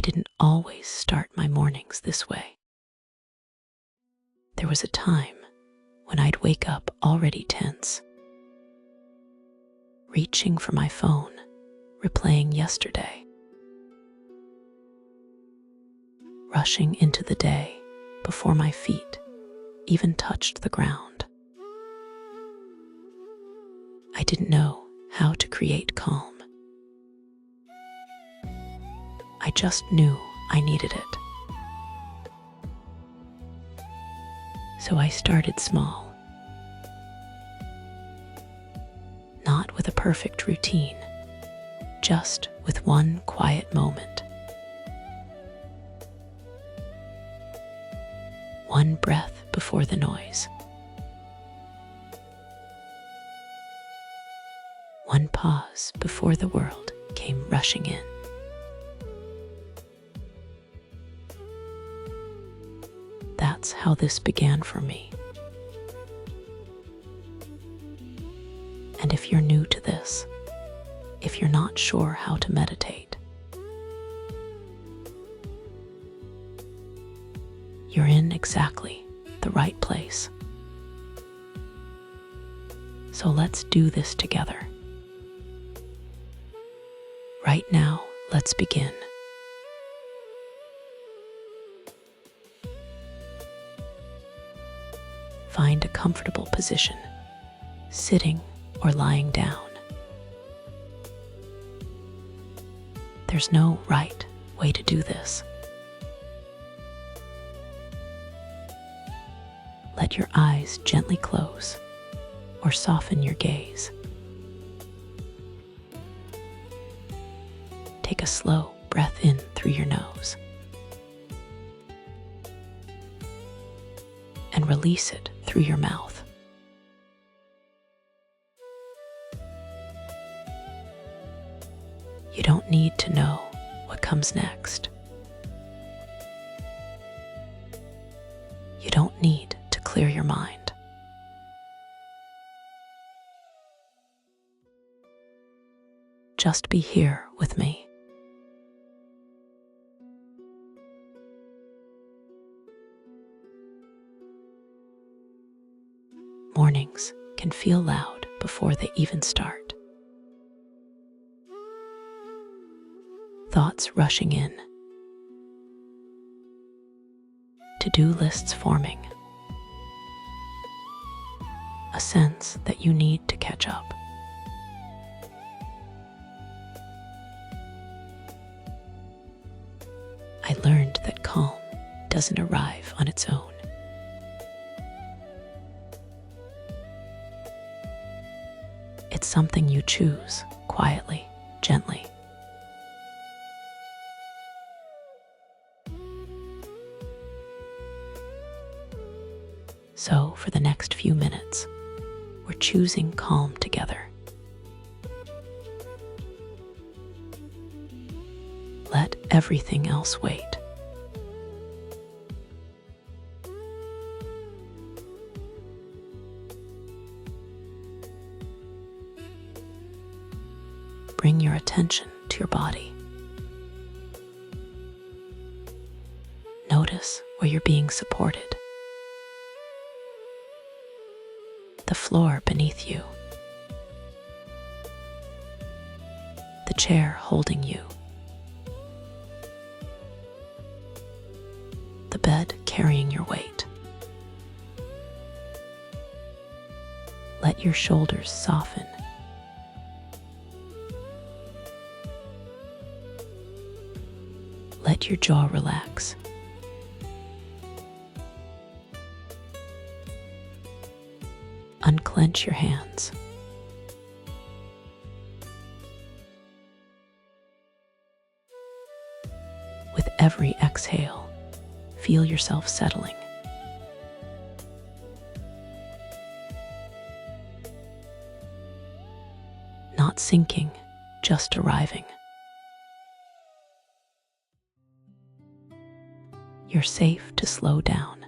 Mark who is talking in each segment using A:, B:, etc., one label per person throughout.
A: didn't always start my mornings this way. There was a time when I'd wake up already tense, reaching for my phone, replaying yesterday, rushing into the day before my feet even touched the ground. I didn't know how to create calm. I just knew I needed it. So I started small, not with a perfect routine, just with one quiet moment. One breath before the noise. One pause before the world came rushing in. That's how this began for me. And if you're new to this, if you're not sure how to meditate, you're in exactly the right place. So let's do this together. Right now, let's begin. Find a comfortable position, sitting or lying down. There's no right way to do this. Let your eyes gently close or soften your gaze. Take a slow breath in through your nose and release it through your mouth. You don't need to know what comes next. You don't need to clear your mind. Just be here with me. Mornings can feel loud before they even start. Thoughts rushing in, to-do lists forming, a sense that you need to catch up. I learned that calm doesn't arrive on its own. It's something you choose quietly, gently. So for the next few minutes, we're choosing calm together. Let everything else wait. Bring your attention to your body. Notice where you're being supported. The floor beneath you. The chair holding you. The bed carrying your weight. Let your shoulders soften. Let your jaw relax. Unclench your hands. With every exhale, feel yourself settling. Not sinking, just arriving. You're safe to slow down.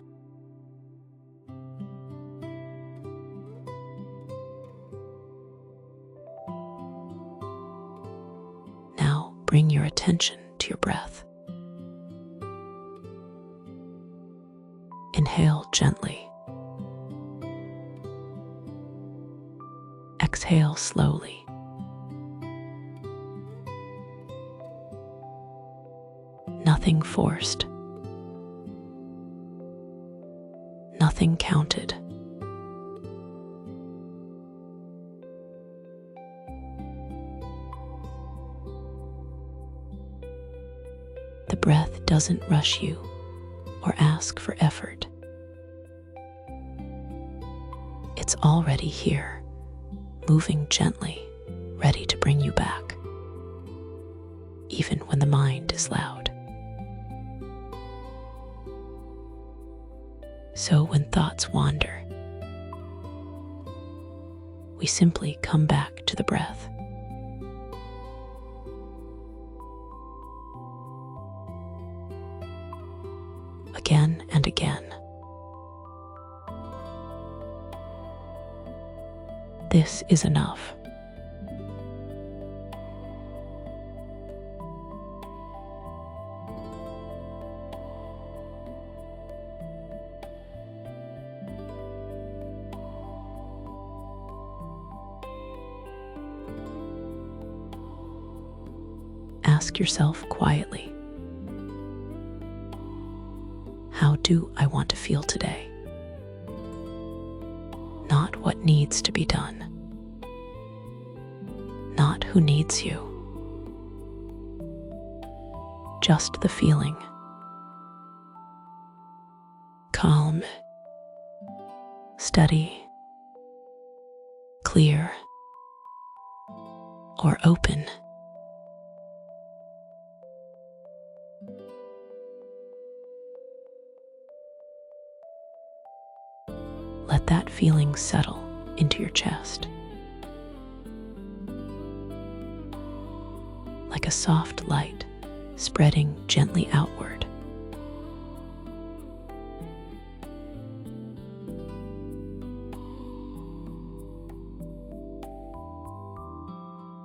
A: Now bring your attention to your breath. Inhale gently. Exhale slowly. Nothing forced. Nothing counted. The breath doesn't rush you or ask for effort. It's already here, moving gently, ready to bring you back, even when the mind is loud. So when thoughts wander, we simply come back to the breath. Again and again. This is enough. Ask yourself quietly, how do I want to feel today? Not what needs to be done. Not who needs you. Just the feeling. Calm, steady, clear, or open. Let that feeling settle into your chest. Like a soft light spreading gently outward.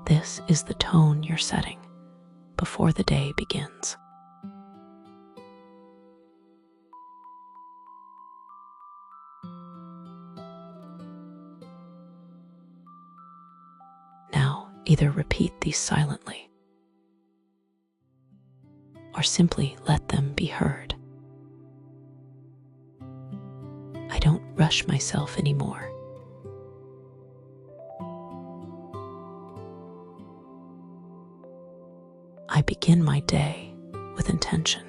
A: This is the tone you're setting before the day begins. Now, either repeat these silently or simply let them be heard. I don't rush myself anymore. I begin my day with intention.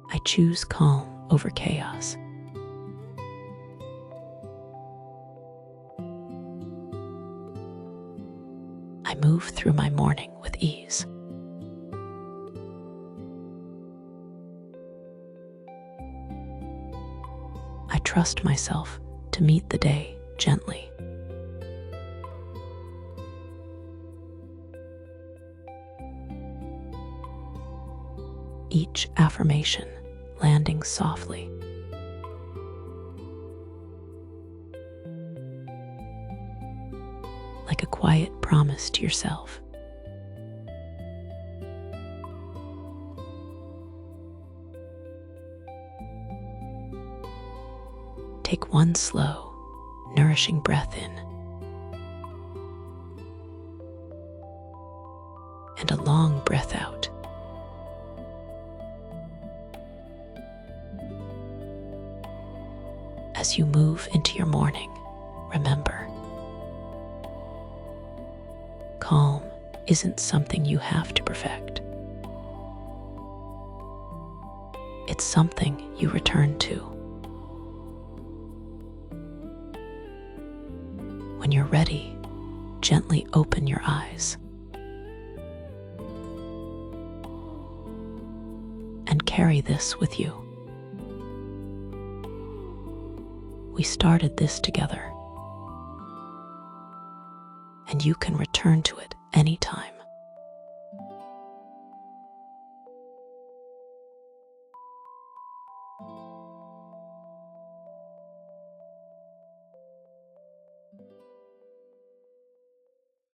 A: I choose calm over chaos. I move through my morning with ease. I trust myself to meet the day gently. Each affirmation landing softly. Like a quiet promise to yourself. Take one slow, nourishing breath in and a long breath out. As you move into your morning, remember, calm isn't something you have to perfect. It's something you return to. When you're ready, gently open your eyes and carry this with you. We started this together, and you can return to it anytime.